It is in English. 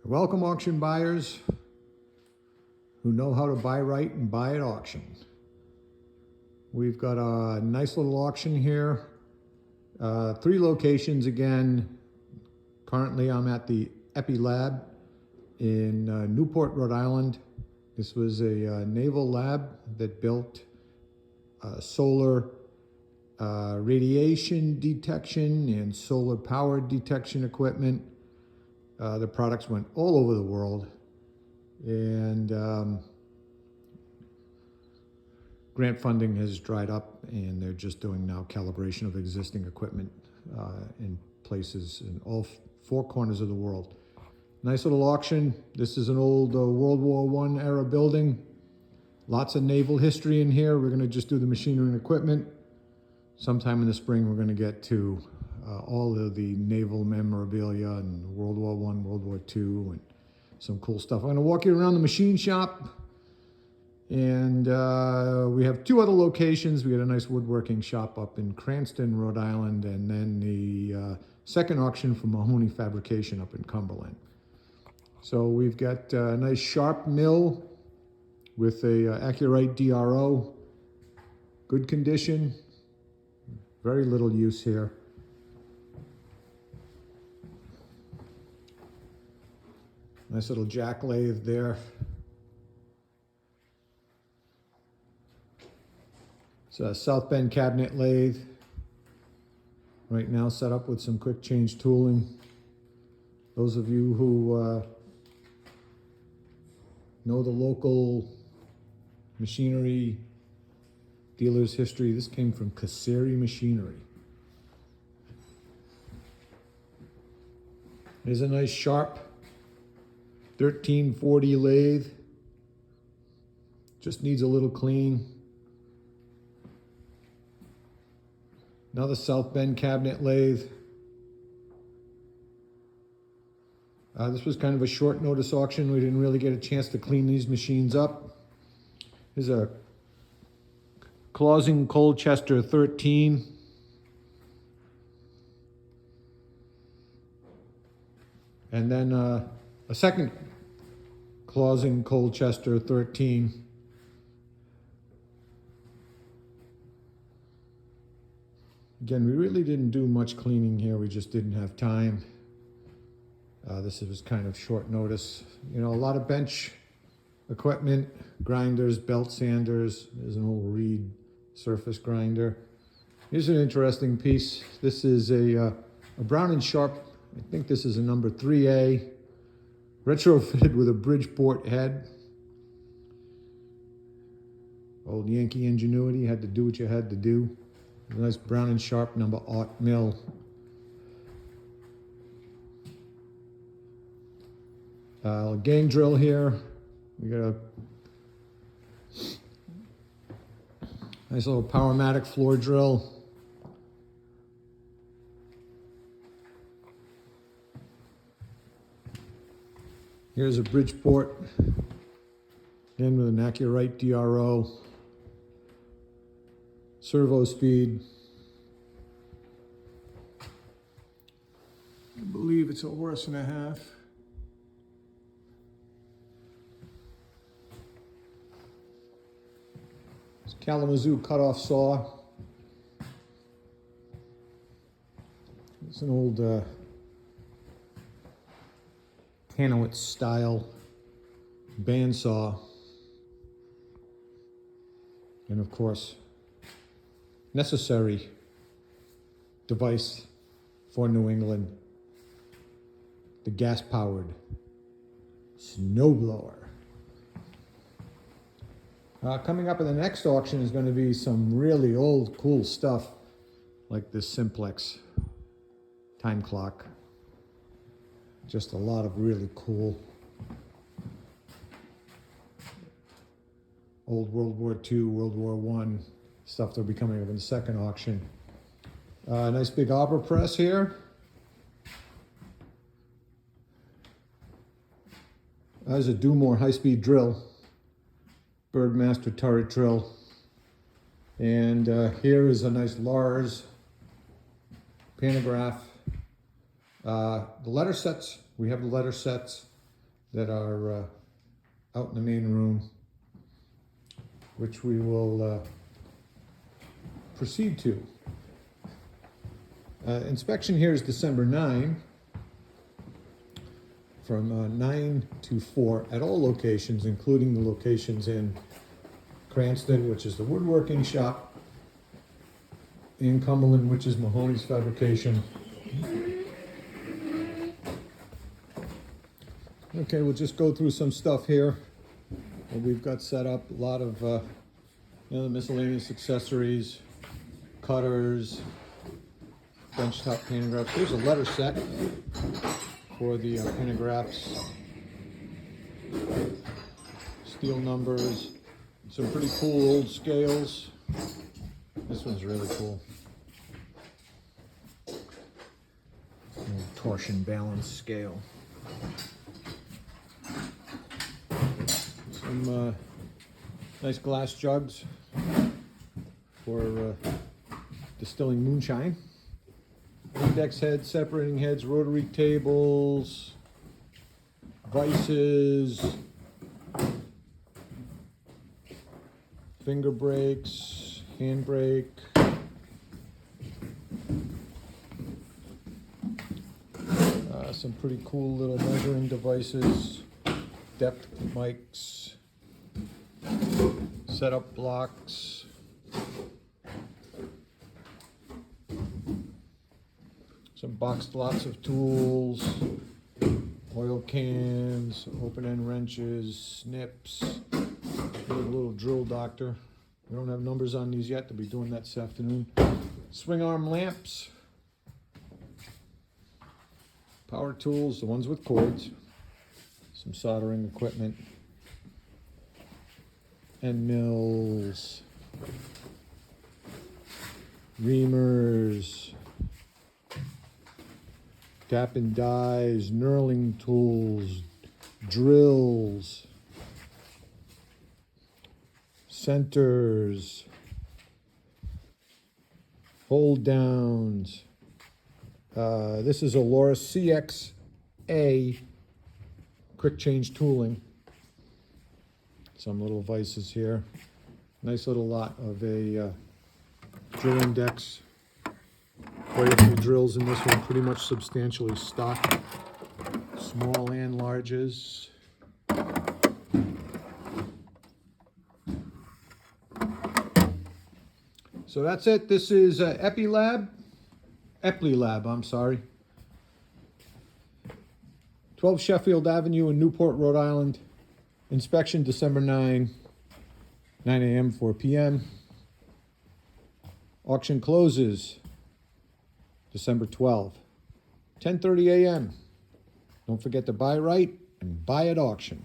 Welcome auction buyers who know how to buy right and buy at auction. We've got a nice little auction here. 3 locations again. Currently I'm at the Eppley Lab in Newport, Rhode Island. This was a naval lab that built solar radiation detection and solar power detection equipment. The products went all over the world, and grant funding has dried up, and they're just doing now calibration of existing equipment in places in all 4 corners of the world. Nice little auction. This is an old World War I era building. Lots of naval history in here. We're going to just do the machinery and equipment. Sometime in the spring, we're going to get to all of the naval memorabilia and World War I, World War II, and some cool stuff. I'm going to walk you around the machine shop. And we have 2 other locations. We got a nice woodworking shop up in Cranston, Rhode Island, and then the second auction for Mahoney Fabrication up in Cumberland. So we've got a nice sharp mill with a Accurite DRO. Good condition. Very little use here. Nice little jack lathe there. It's a South Bend cabinet lathe. Right now set up with some quick change tooling. Those of you who know the local machinery dealer's history, this came from Kaseri Machinery. There's a nice sharp 1340 lathe. Just needs a little clean. Another South Bend cabinet lathe. This was kind of a short notice auction. We didn't really get a chance to clean these machines up. Here's a Clausing Colchester 13. And then a second Clausing Colchester 13. Again, we really didn't do much cleaning here. We just didn't have time. This was kind of short notice. You know, a lot of bench equipment, grinders, belt sanders. There's an old Reed surface grinder. Here's an interesting piece. This is a Brown and Sharp. I think this is a number 3A, retrofitted with a Bridgeport head. Old Yankee ingenuity, had to do what you had to do. A nice Brown and Sharp number 8 mill. Gang drill here. We got a nice little Powermatic floor drill. Here's a Bridgeport, again with an Accurite DRO. Servo speed. I believe it's a horse and a half. It's Kalamazoo cutoff saw. It's an old Canowitz style bandsaw. And of course, necessary device for New England, the gas-powered snowblower. Coming up in the next auction is going to be some really old, cool stuff, like this Simplex time clock. Just a lot of really cool old World War II, World War I stuff that'll be coming up in the second auction. Nice big arbor press here. There's a Dumore high-speed drill, Birdmaster turret drill. And here is a nice Lars pantograph. The letter sets, we have the letter sets. that are out in the main room, which we will proceed to. Inspection here is December 9, from 9 to 4 at all locations, including the locations in Cranston, which is the woodworking shop, in Cumberland, which is Mahoney's Fabrication. Okay, we'll just go through some stuff here that we've got set up. A lot of the miscellaneous accessories, cutters, benchtop pantographs. Here's a letter set for the pantographs, steel numbers, some pretty cool old scales. This one's really cool. Old torsion balance scale. Some nice glass jugs for distilling moonshine. Index heads, separating heads, rotary tables, vices, finger brakes, hand brake, some pretty cool little measuring devices, depth mics, setup blocks, some boxed lots of tools, oil cans, open-end wrenches, snips, little drill doctor. We don't have numbers on these yet. They'll be doing that this afternoon. Swing arm lamps, power tools, the ones with cords, some soldering equipment, end mills, reamers, tap and dies, knurling tools, drills, centers, hold downs. This is a Laura CXA quick change tooling. Some little vices here. Nice little lot of a drill index. Quite a few drills in this one, pretty much substantially stock. Small and larges. So that's it. This is Eppley Lab, I'm sorry. 12 Sheffield Avenue in Newport, Rhode Island. Inspection December 9, 9 a.m., 4 p.m. Auction closes December 12, 10:30 a.m. Don't forget to buy right and buy at auction.